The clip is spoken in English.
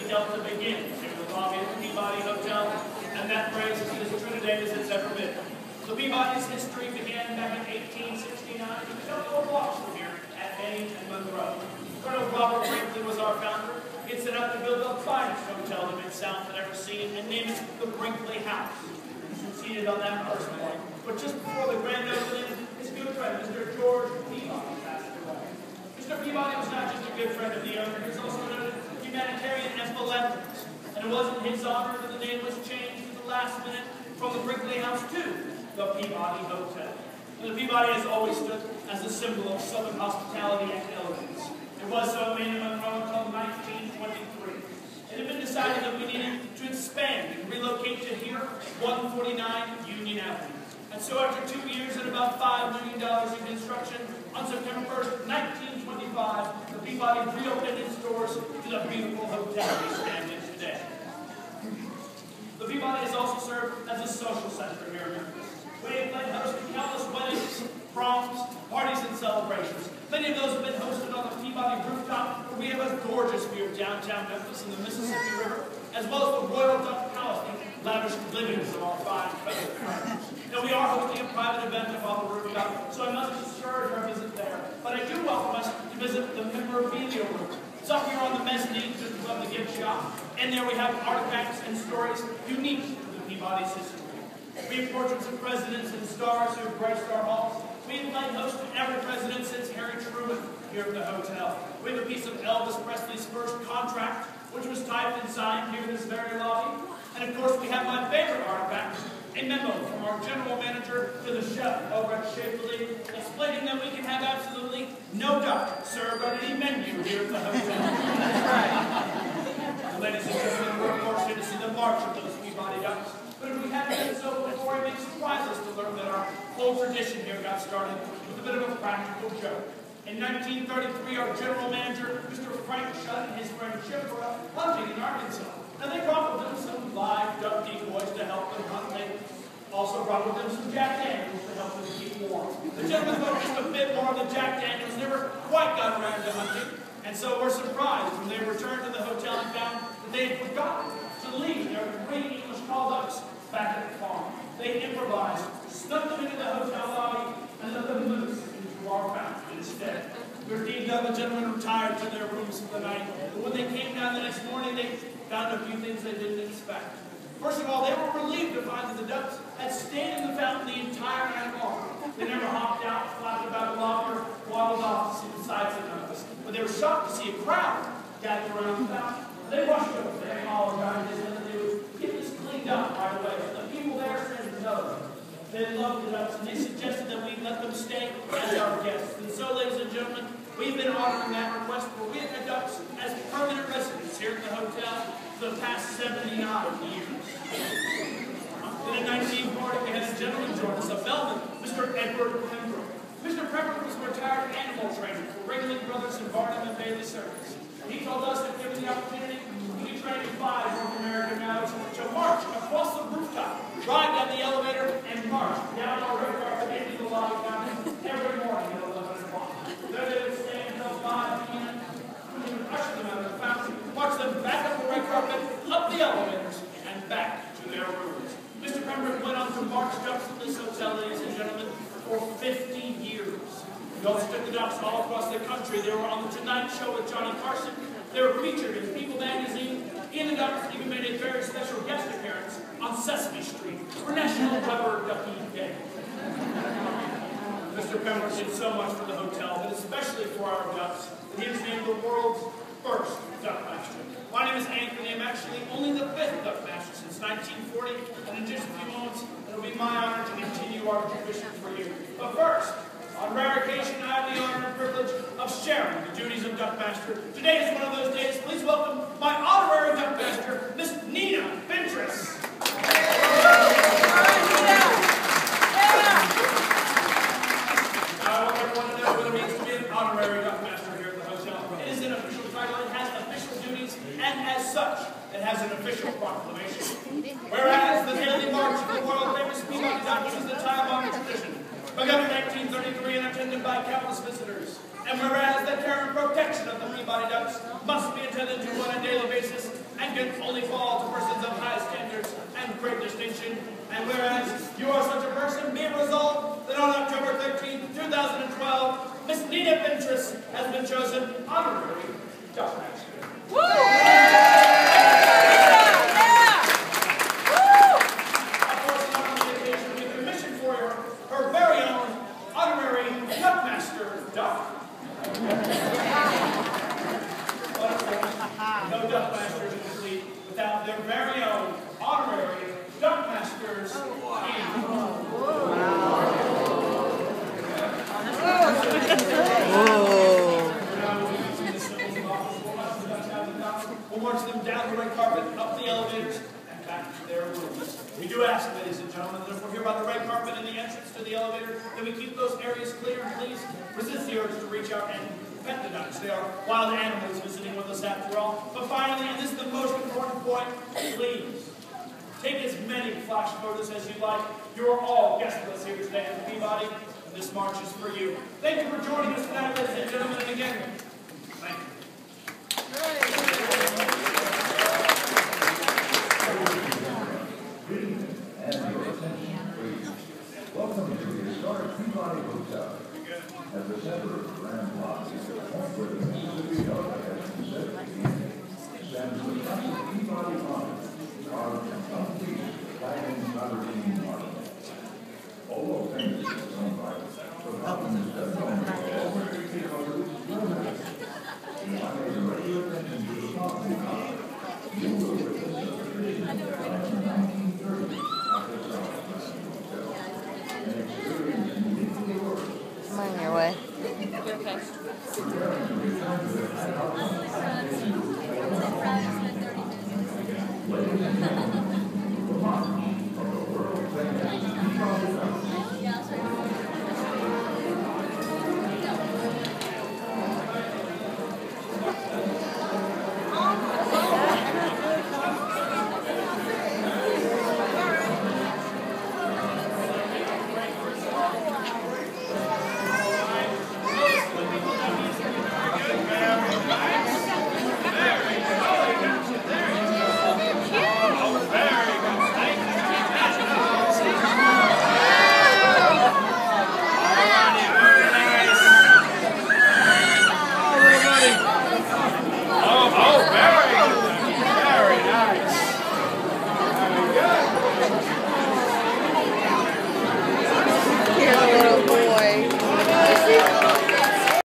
Delta begins in the lobby of the Peabody Hotel, and that phrase is as true today as it's ever been. So Peabody's history began back in 1869, just a couple of blocks from here at Main and Monroe. Colonel Robert Franklin was our founder. He had set out to build the finest hotel the Mid-South had ever seen and named it the Brinkley House. He's succeeded on that first morning. But just before the grand opening, his good friend, Mr. George Peabody, passed away. Mr. Peabody was not just a good friend of the owner, he was also a humanitarian and philanthropist. And it was in his honor that the name was changed at the last minute from the Brinkley House to the Peabody Hotel. And the Peabody has always stood as a symbol of Southern hospitality and elegance. It was so in Maine and Monroe until 1923. It had been decided that we needed to expand and relocate to here, 149 Union Avenue. And so after 2 years and about $5 million in construction, on September 1st, 1925, the Peabody reopened its doors to the beautiful hotel we stand in today. The Peabody has also served as a social center here in Memphis. We have played host to countless weddings, proms, parties, and celebrations. Many of those have been hosted on the Peabody rooftop, where we have a gorgeous view of downtown Memphis and the Mississippi River, as well as the Royal Duck Palace, the lavish livings of our fine coastal friends. Now, we are hosting a private event up on the rooftop, so I must discourage our visit there. But I do welcome us to visit the memorabilia room. It's up here on the mezzanine, just above the gift shop. And there we have artifacts and stories unique to the Peabody's history. We have portraits of presidents and stars who have graced our halls. We have played host to every president since Harry Truman here at the hotel. We have a piece of Elvis Presley's first contract, which was typed and signed here in this very lobby. And of course, we have my favorite artifact, a memo from our general manager to the chef over at Shapely, explaining that we can have absolutely no duck served on any menu here at the hotel. That's right. So, ladies and gentlemen, we're fortunate to see the march of those Peabody Ducks. But if we haven't done so before, it may surprise us to learn that our whole tradition here got started with a bit of a practical joke. In 1933, our general manager, Mr. Frank Shutt, and his friend Chip were out hunting in Arkansas. Now, they brought with them some live duck decoys to help them hunt. They also brought with them some Jack Daniels to help them keep warm. The gentlemen focused a bit more on the Jack Daniels, never quite got around to hunting, and so were surprised when they returned to the hotel and found that they had forgotten to leave their 3 English call ducks back at the farm. They improvised, snuck them into the hotel lobby, and let them loose into our fountain instead. The other gentlemen retired to their rooms for the night, but when they came down the next morning, they found a few things they didn't expect. First of all, they were relieved to find that the ducks had stayed in the fountain the entire night long. They never hopped out, flapped about the lobby, or waddled off to see the sights and others. But they were shocked to see a crowd gathered around the fountain. They rushed over. They apologized. They said that they would get this cleaned up right away. The people there said no. They loved the ducks, and they suggested that we let them stay as our guests. And so, ladies and gentlemen, we've been honoring that request where we have had ducks as permanent residents here at the hotel for the past 79 years. Then in 1940, we had a gentleman join us, a bellman, Mr. Edward Pembroke. Mr. Pembroke was a retired animal trainer for Wrigley Brothers and Barnum and Bailey Circus. He told us that given the opportunity, we could train 5 North American mounts to march across the rooftop, ride down the elevator, and march down our red carpet into the lobby fountain every morning at 11 o'clock. There they would stay until 5 p.m. We would usher them out of the fountain, march them back up the red carpet, up the elevators, and back to their rooms. Mr. Pembroke went on to march ducks at this hotel, ladies and gentlemen, for 50 years. We also took the ducks all across the country. They were on the Tonight Show with Johnny Carson. They were featured in People magazine. And the ducks even made a very special guest appearance on Sesame Street for National Rubber Ducky Day. Mr. Pembroke did so much for the hotel, but especially for our ducks, that he was named the world's first duck master. My name is Anthony. I'm actually only the 5th duck master since 1940, and in just a few moments, it'll be my honor to continue our tradition for you. But first, on rare occasion, I have the honor and privilege of sharing the duties of duck master. Today is one of those days. Please welcome my honorary duck master, Miss Nina Ventress. I want everyone to know what it means to be an honorary duck master here at the hotel. It is an official title. It has official duties, and as such, it has an official proclamation. Whereas the daily march of the world-famous Peabody Ducks is the time-honored tradition, begun in 1933 and attended by countless visitors. And whereas the care and protection of the Peabody Ducks must be attended to on a daily basis, and certificate only fall to persons of high standards and great distinction. And whereas you are such a person, be it resolved that on October 13th, 2012, Miss Nina Ventress has been chosen honorary Duck Master. Of course, not on the occasion, we commissioned for her very own honorary Duck Master Duck. No Duck Masters are complete without their very own honorary Duck Masters. We'll march them down the red carpet, up the elevators, and back to their rooms. We do ask, ladies and gentlemen, that if we're here by the red carpet and the entrance to the elevator, that we keep those areas clear, and please resist the urge to reach out and pet the ducks. They are wild animals visiting with us after all. But finally, and this is the most important point, please take as many flash photos as you like. You are all guests with us here today at Peabody, and this march is for you. Thank you for joining us tonight, ladies and gentlemen, and again,